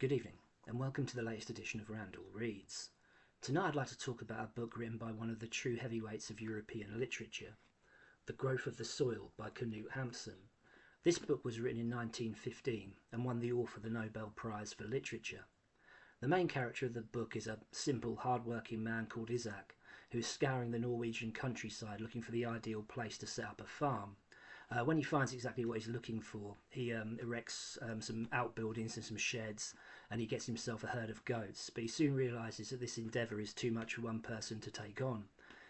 Good evening, and welcome to the latest edition of Randall Reads. Tonight I'd like to talk about a book written by one of the true heavyweights of European literature, The Growth of the Soil by Knut Hamsun. This book was written in 1915 and won the author the Nobel Prize for Literature. The main character of the book is a simple, hard-working man called Isak, who is scouring the Norwegian countryside looking for the ideal place to set up a farm. When he finds exactly what he's looking for, he erects some outbuildings and some sheds, and he gets himself a herd of goats. But he soon realises that this endeavour is too much for one person to take on.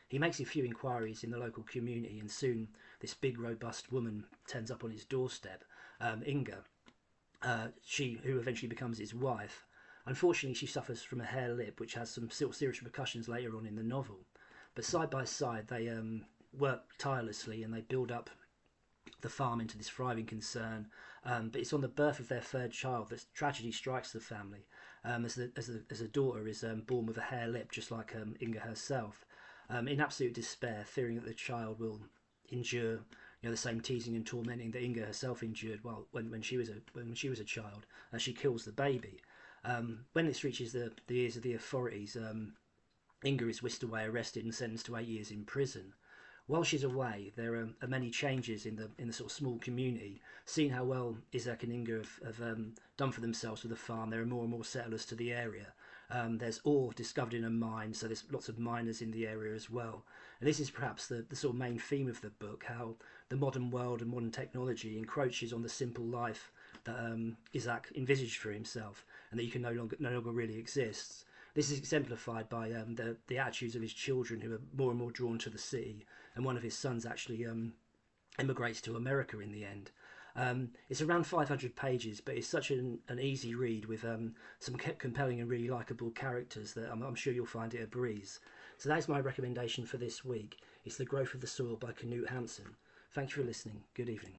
He makes a few inquiries in the local community, and soon this big, robust woman turns up on his doorstep, Inga, who eventually becomes his wife. Unfortunately, she suffers from a hair lip, which has some serious repercussions later on in the novel. But side by side, they work tirelessly and they build up the farm into this thriving concern, but it's on the birth of their third child that tragedy strikes the family, as the daughter is born with a hair lip, just like Inga herself. In absolute despair, fearing that the child will endure, the same teasing and tormenting that Inga herself endured when she was a child, she kills the baby. When this reaches the ears of the authorities, Inga is whisked away, arrested, and sentenced to 8 years in prison. While she's away, there are many changes in the sort of small community. Seeing how well Isak and Inga have done for themselves with the farm, there are more and more settlers to the area. There's ore discovered in a mine, so there's lots of miners in the area as well. And this is perhaps the sort of main theme of the book, how the modern world and modern technology encroaches on the simple life that Isak envisaged for himself, and that no longer really exists. This is exemplified by the attitudes of his children, who are more and more drawn to the city, and one of his sons actually emigrates to America in the end. It's around 500 pages, but it's such an easy read with some compelling and really likeable characters that I'm sure you'll find it a breeze. So that's my recommendation for this week. It's The Growth of the Soil by Knut Hamsun. Thank you for listening. Good evening.